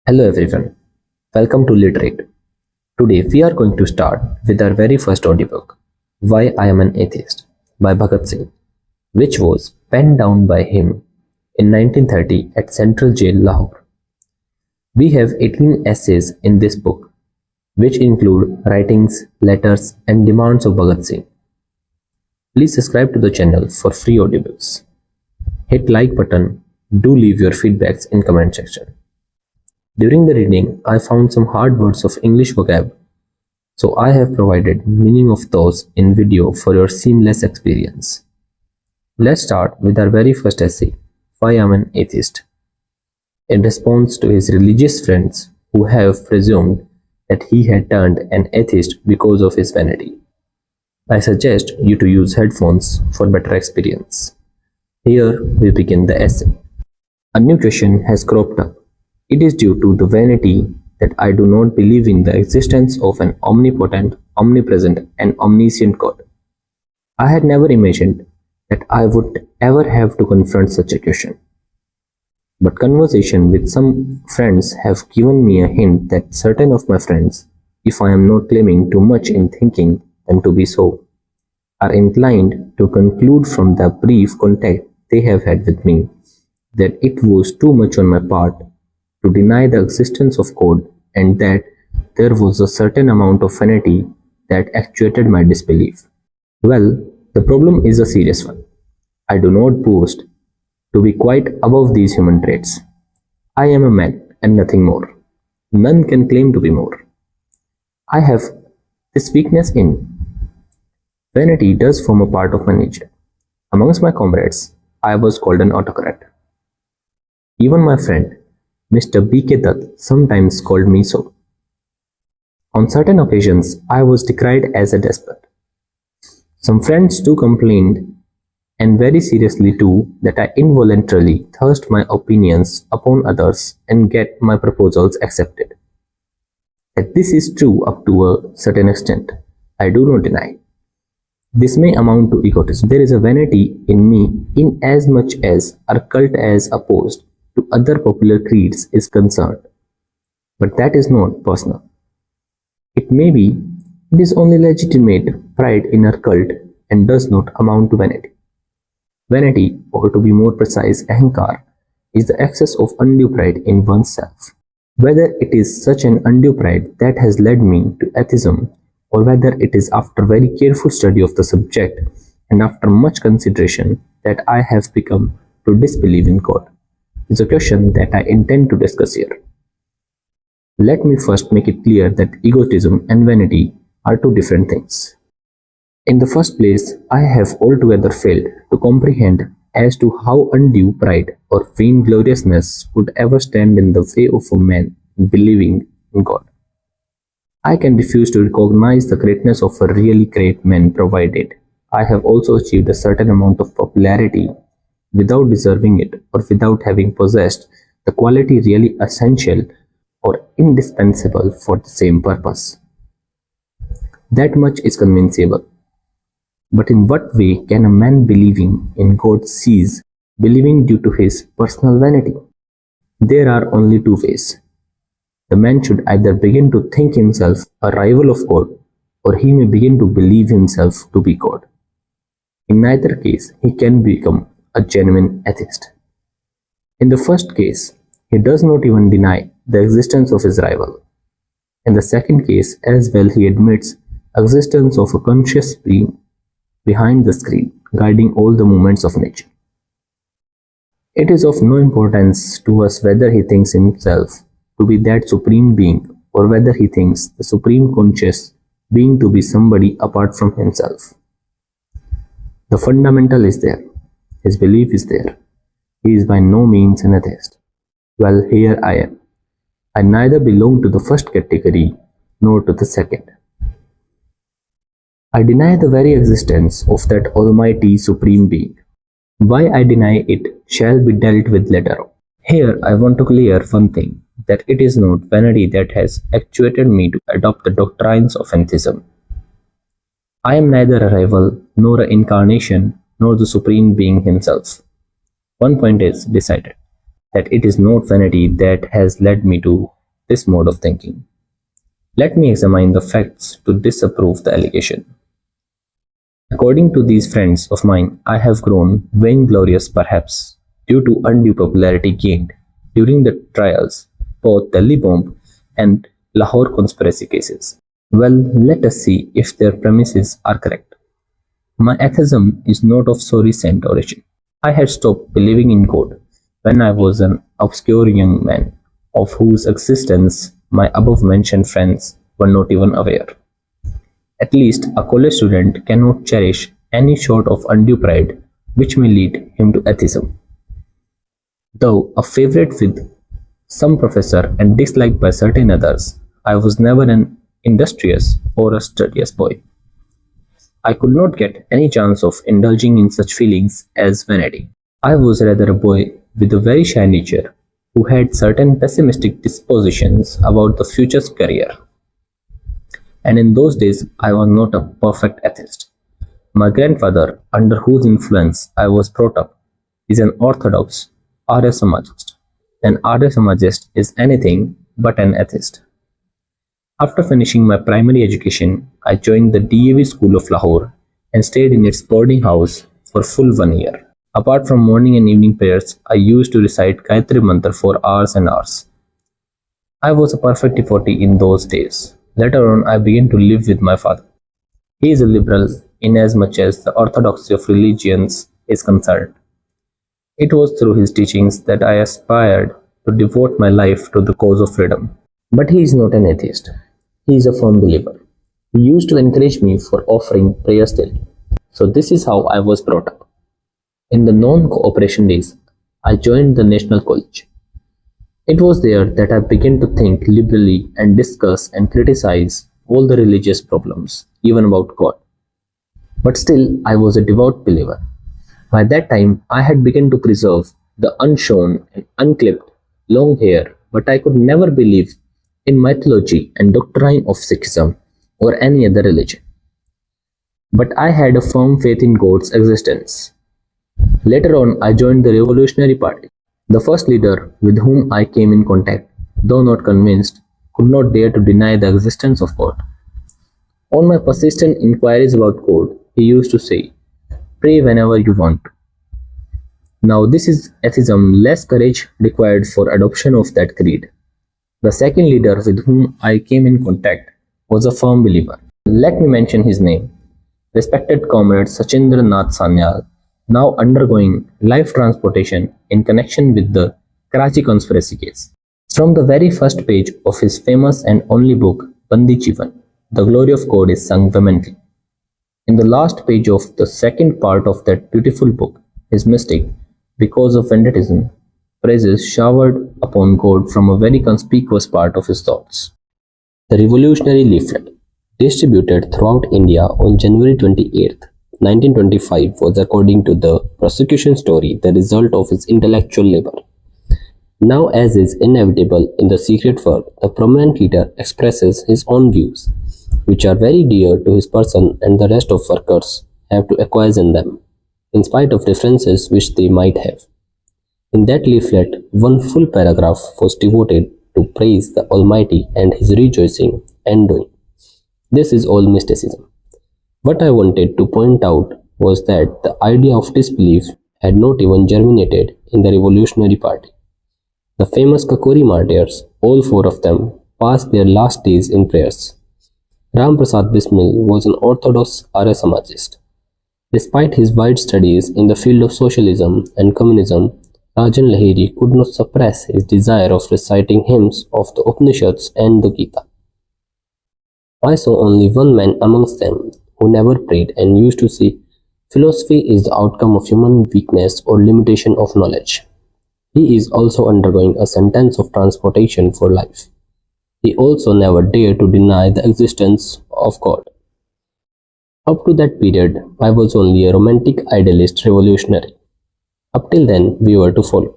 Hello everyone, welcome to Literate. Today we are going to start with our very first audiobook, Why I Am an Atheist by Bhagat Singh, which was penned down by him in 1930 at Central Jail, Lahore. We have 18 essays in this book, which include writings, letters, and demands of Bhagat Singh. Please subscribe to the channel for free audiobooks. Hit like button, do leave your feedbacks in comment section. During the reading, I found some hard words of English vocab, so I have provided meaning of those in video for your seamless experience. Let's start with our very first essay, Why I Am an Atheist. In response to his religious friends who have presumed that he had turned an atheist because of his vanity, I suggest you to use headphones for better experience. Here we begin the essay. A new question has cropped up. It is due to the vanity that I do not believe in the existence of an omnipotent, omnipresent, and omniscient God. I had never imagined that I would ever have to confront such a question. But conversation with some friends have given me a hint that certain of my friends, if I am not claiming too much in thinking them to be so, are inclined to conclude from the brief contact they have had with me that it was too much on my part to deny the existence of God and that there was a certain amount of vanity that actuated my disbelief. Well, the problem is a serious one. I do not boast to be quite above these human traits. I am a man and nothing more. None can claim to be more. I have this weakness in. Vanity does form a part of my nature. Amongst my comrades, I was called an autocrat. Even my friend, Mr. B.K. Dutt sometimes called me so. On certain occasions, I was decried as a despot. Some friends too complained, and very seriously too, that I involuntarily thrust my opinions upon others and get my proposals accepted. That this is true up to a certain extent, I do not deny. This may amount to egotism. There is a vanity in me in as much as our cult as opposed to other popular creeds is concerned, but that is not personal. It may be, it is only legitimate pride in our cult and does not amount to vanity. Vanity, or to be more precise, ahankar, is the excess of undue pride in oneself. Whether it is such an undue pride that has led me to atheism, or whether it is after very careful study of the subject and after much consideration that I have become to disbelieve in God, is a question that I intend to discuss here. Let me first make it clear that egotism and vanity are two different things. In the first place, I have altogether failed to comprehend as to how undue pride or vaingloriousness could ever stand in the way of a man believing in God. I can refuse to recognize the greatness of a really great man provided I have also achieved a certain amount of popularity without deserving it or without having possessed the quality really essential or indispensable for the same purpose. That much is convincible. But in what way can a man believing in God cease believing due to his personal vanity? There are only two ways. The man should either begin to think himself a rival of God, or he may begin to believe himself to be God. In neither case, he can become a genuine atheist. In the first case, he does not even deny the existence of his rival. In the second case, as well, he admits existence of a conscious being behind the screen, guiding all the movements of nature. It is of no importance to us whether he thinks himself to be that supreme being or whether he thinks the supreme conscious being to be somebody apart from himself. The fundamental is there. His belief is there. He is by no means an atheist. Well, here I am. I neither belong to the first category nor to the second. I deny the very existence of that almighty supreme being. Why I deny it shall be dealt with later on. Here I want to clear one thing, that it is not vanity that has actuated me to adopt the doctrines of atheism. I am neither a rival, nor an incarnation, nor the supreme being himself. One point is decided, that it is not vanity that has led me to this mode of thinking. Let me examine the facts to disapprove the allegation. According to these friends of mine, I have grown vainglorious perhaps due to undue popularity gained during the trials, both Delhi bomb and Lahore conspiracy cases. Well, let us see if their premises are correct. My atheism is not of so recent origin. I had stopped believing in God when I was an obscure young man, of whose existence my above mentioned friends were not even aware. At least a college student cannot cherish any sort of undue pride which may lead him to atheism. Though a favorite with some professor and disliked by certain others, I was never an industrious or a studious boy. I could not get any chance of indulging in such feelings as vanity. I was rather a boy with a very shy nature who had certain pessimistic dispositions about the future's career. And in those days, I was not a perfect atheist. My grandfather, under whose influence I was brought up, is an orthodox Arya Samajist. An Arya Samajist is anything but an atheist. After finishing my primary education, I joined the DAV School of Lahore and stayed in its boarding house for full 1 year. Apart from morning and evening prayers, I used to recite Gayatri Mantra for hours and hours. I was a perfect devotee in those days. Later on, I began to live with my father. He is a liberal inasmuch as the orthodoxy of religions is concerned. It was through his teachings that I aspired to devote my life to the cause of freedom. But he is not an atheist. He is a firm believer. He used to encourage me for offering prayers daily. So this is how I was brought up. In the non-cooperation days, I joined the National College. It was there that I began to think liberally and discuss and criticize all the religious problems, even about God. But still, I was a devout believer. By that time, I had begun to preserve the unshorn and unclipped long hair, but I could never believe in mythology and doctrine of Sikhism or any other religion. But I had a firm faith in God's existence. Later on, I joined the Revolutionary Party. The first leader with whom I came in contact, though not convinced, could not dare to deny the existence of God. On my persistent inquiries about God, he used to say, "Pray whenever you want to." Now this is atheism, less courage required for adoption of that creed. The second leader with whom I came in contact was a firm believer. Let me mention his name. Respected comrade Sachindra Nath Sanyal, now undergoing life transportation in connection with the Karachi conspiracy case. From the very first page of his famous and only book, Bandi Jivan, the glory of God is sung vehemently. In the last page of the second part of that beautiful book, his mystic, because of vendettism, praises showered upon God from a very conspicuous part of his thoughts. The revolutionary leaflet, distributed throughout India on January 28, 1925, was, according to the prosecution story, the result of his intellectual labor. Now, as is inevitable in the secret work, the prominent leader expresses his own views, which are very dear to his person, and the rest of workers have to acquiesce in them, in spite of differences which they might have. In that leaflet, one full paragraph was devoted to praise the Almighty and his rejoicing and doing. This is all mysticism. What I wanted to point out was that the idea of disbelief had not even germinated in the Revolutionary Party. The famous Kakori martyrs, all four of them, passed their last days in prayers. Ram Prasad Bismil was an orthodox Arya Samajist. Despite his wide studies in the field of socialism and communism, Rajan Lahiri could not suppress his desire of reciting hymns of the Upanishads and the Gita. I saw only one man amongst them who never prayed and used to say, "Philosophy is the outcome of human weakness or limitation of knowledge." He is also undergoing a sentence of transportation for life. He also never dared to deny the existence of God. Up to that period, I was only a romantic idealist revolutionary. Up till then, we were to follow.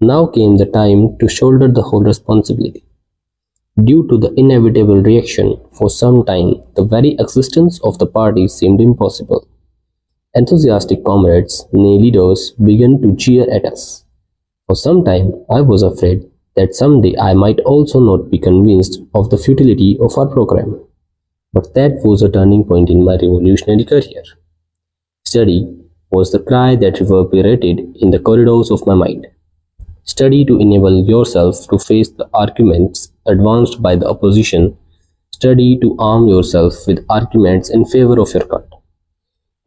Now came the time to shoulder the whole responsibility. Due to the inevitable reaction, for some time, the very existence of the party seemed impossible. Enthusiastic comrades, nay leaders, began to jeer at us. For some time, I was afraid that someday I might also not be convinced of the futility of our program. But that was a turning point in my revolutionary career. Study was the cry that reverberated in the corridors of my mind. Study to enable yourself to face the arguments advanced by the opposition. Study to arm yourself with arguments in favor of your cult.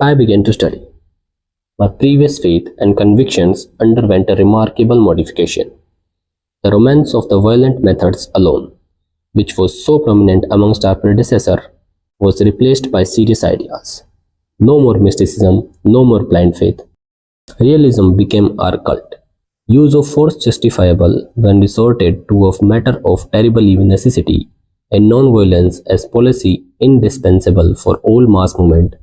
I began to study. My previous faith and convictions underwent a remarkable modification. The romance of the violent methods alone, which was so prominent amongst our predecessor, was replaced by serious ideas. No more mysticism, no more blind faith. Realism became our cult. Use of force justifiable when resorted to a matter of terrible necessity, and non-violence as policy indispensable for all mass movement.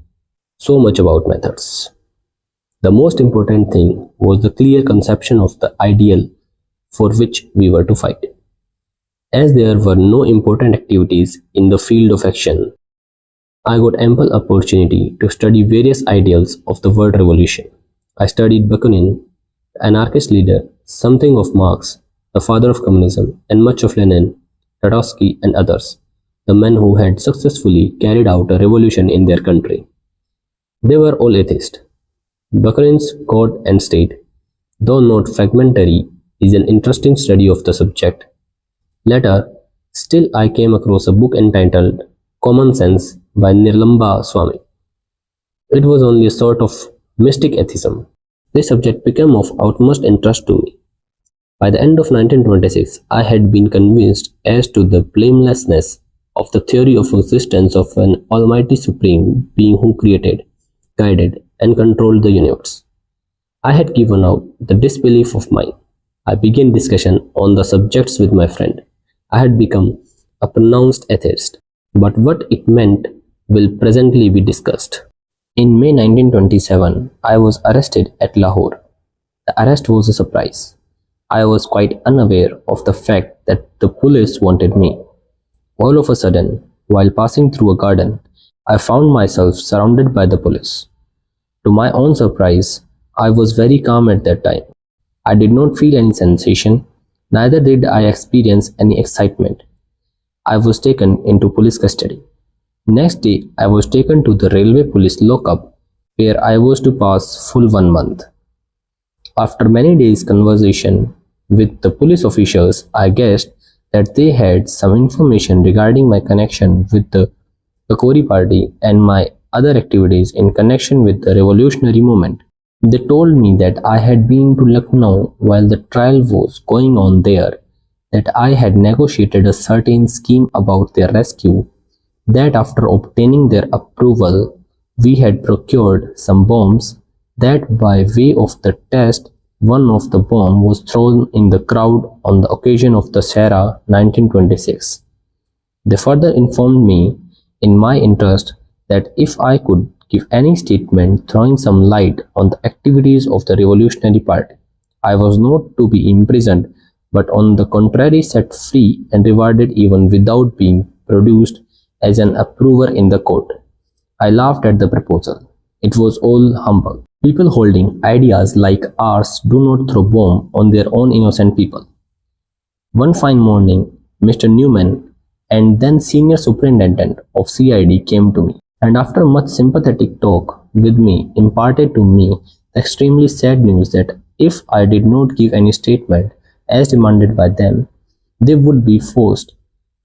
So much about methods. The most important thing was the clear conception of the ideal for which we were to fight. As there were no important activities in the field of action, I got ample opportunity to study various ideals of the world revolution. I studied Bakunin, the anarchist leader, something of Marx, the father of communism, and much of Lenin, Trotsky, and others, the men who had successfully carried out a revolution in their country. They were all atheists. Bakunin's God and State, though not fragmentary, is an interesting study of the subject. Later, still I came across a book entitled Common Sense by Nirlamba Swami. It was only a sort of mystic atheism. This subject became of utmost interest to me. By the end of 1926, I had been convinced as to the blamelessness of the theory of existence of an almighty supreme being who created, guided, and controlled the universe. I had given out the disbelief of mine. I began discussion on the subjects with my friend. I had become a pronounced atheist, but what it meant will presently be discussed. In May 1927, I was arrested at Lahore. The arrest was a surprise. I was quite unaware of the fact that the police wanted me. All of a sudden, while passing through a garden, I found myself surrounded by the police. To my own surprise, I was very calm at that time. I did not feel any sensation, neither did I experience any excitement. I was taken into police custody. Next day, I was taken to the railway police lockup, where I was to pass full 1 month. After many days' conversation with the police officials, I guessed that they had some information regarding my connection with the Kakori party and my other activities in connection with the revolutionary movement. They told me that I had been to Lucknow while the trial was going on there, that I had negotiated a certain scheme about their rescue, that after obtaining their approval, we had procured some bombs, that by way of the test, one of the bomb was thrown in the crowd on the occasion of the Shara 1926. They further informed me, in my interest, that if I could give any statement throwing some light on the activities of the Revolutionary Party, I was not to be imprisoned, but on the contrary set free and rewarded even without being produced as an approver in the court. I laughed at the proposal. It was all humbug. People holding ideas like ours do not throw bomb on their own innocent people. One fine morning, Mr. Newman, and then Senior Superintendent of CID, came to me, and after much sympathetic talk with me, imparted to me the extremely sad news that if I did not give any statement as demanded by them, they would be forced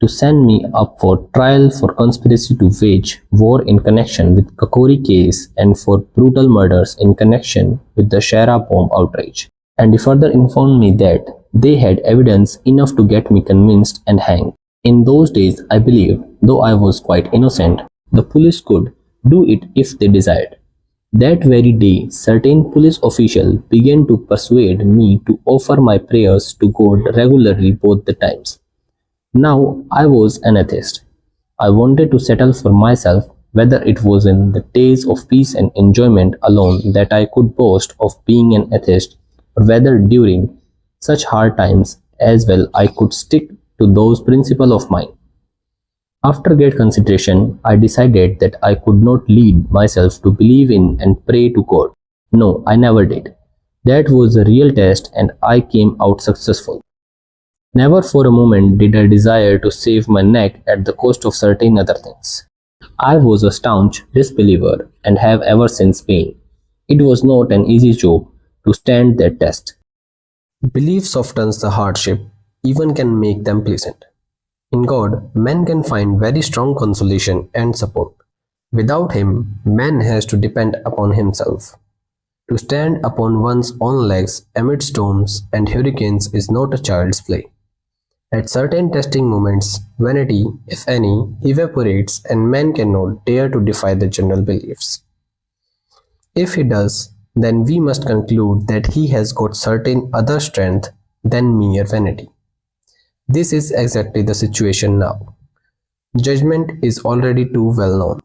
to send me up for trial for conspiracy to wage war in connection with Kakori case and for brutal murders in connection with the Shara bomb outrage. And he further informed me that they had evidence enough to get me convinced and hanged. In those days, I believed, though I was quite innocent, the police could do it if they desired. That very day, certain police officials began to persuade me to offer my prayers to God regularly both the times. Now I was an atheist. I wanted to settle for myself whether it was in the days of peace and enjoyment alone that I could boast of being an atheist, or whether during such hard times as well I could stick to those principles of mine. After great consideration, I decided that I could not lead myself to believe in and pray to God. No, I never did. That was a real test and I came out successful. Never for a moment did I desire to save my neck at the cost of certain other things. I was a staunch disbeliever and have ever since been. It was not an easy job to stand that test. Belief softens the hardship, even can make them pleasant. In God, man can find very strong consolation and support. Without him, man has to depend upon himself. To stand upon one's own legs amid storms and hurricanes is not a child's play. At certain testing moments, vanity, if any, evaporates and man cannot dare to defy the general beliefs. If he does, then we must conclude that he has got certain other strength than mere vanity. This is exactly the situation now. Judgment is already too well known.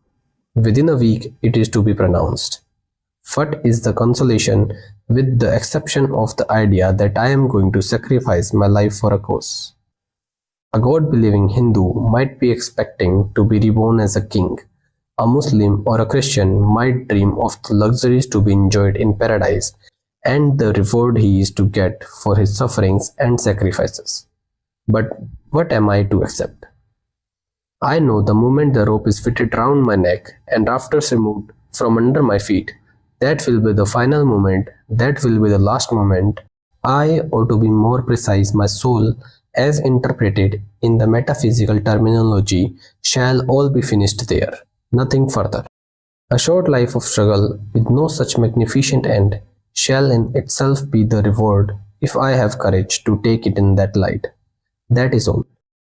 Within a week it is to be pronounced. What is the consolation with the exception of the idea that I am going to sacrifice my life for a cause? A God-believing Hindu might be expecting to be reborn as a king. A Muslim or a Christian might dream of the luxuries to be enjoyed in paradise and the reward he is to get for his sufferings and sacrifices. But what am I to accept? I know the moment the rope is fitted round my neck and rafters removed from under my feet, that will be the final moment, that will be the last moment. I, or to be more precise, my soul, as interpreted in the metaphysical terminology, shall all be finished there, nothing further. A short life of struggle with no such magnificent end shall in itself be the reward if I have courage to take it in that light. That is all.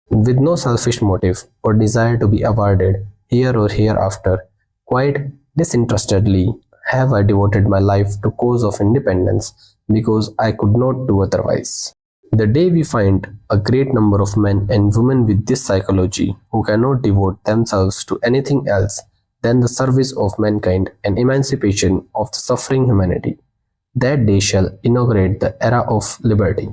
With no selfish motive or desire to be awarded here or hereafter, quite disinterestedly have I devoted my life to cause of independence because I could not do otherwise. The day we find a great number of men and women with this psychology who cannot devote themselves to anything else than the service of mankind and emancipation of the suffering humanity, that day shall inaugurate the era of liberty.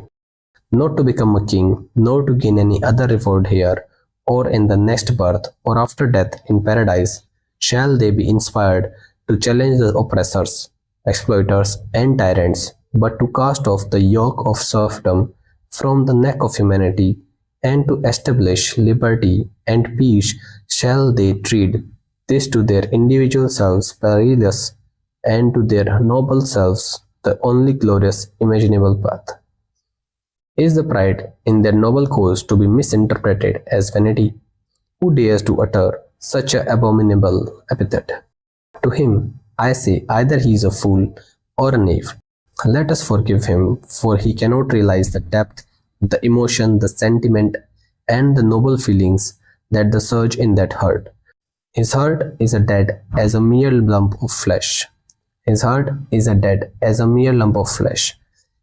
Not to become a king, nor to gain any other reward here, or in the next birth, or after death in paradise, shall they be inspired to challenge the oppressors, exploiters, and tyrants, but to cast off the yoke of serfdom from the neck of humanity, and to establish liberty and peace, shall they treat this to their individual selves perilous, and to their noble selves the only glorious imaginable path. Is the pride in their noble cause to be misinterpreted as vanity? Who dares to utter such an abominable epithet? To him, I say either he is a fool or a knave. Let us forgive him, for he cannot realize the depth, the emotion, the sentiment, and the noble feelings that surge in that heart. His heart is as dead as a mere lump of flesh. His heart is as dead as a mere lump of flesh.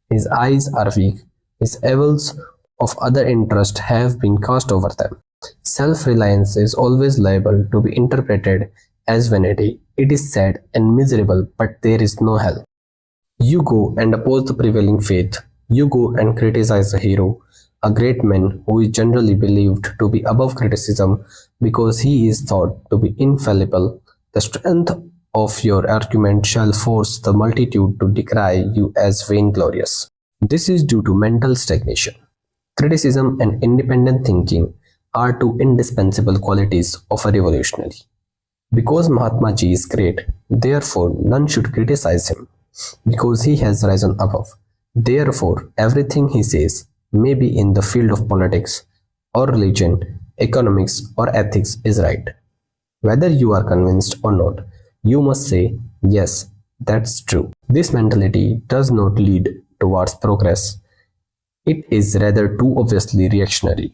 His eyes are weak. His evils of other interest have been cast over them. Self-reliance is always liable to be interpreted as vanity. It is sad and miserable, but there is no hell. You go and oppose the prevailing faith. You go and criticize a hero, a great man who is generally believed to be above criticism because he is thought to be infallible. The strength of your argument shall force the multitude to decry you as vainglorious. This is due to mental stagnation. Criticism and independent thinking are two indispensable qualities of a revolutionary. Because Mahatma Ji is great, therefore none should criticize him, because he has risen above. Therefore, everything he says, may be in the field of politics, or religion, economics, or ethics, is right. Whether you are convinced or not, you must say, yes, that's true. This mentality does not lead towards progress. It is rather too obviously reactionary.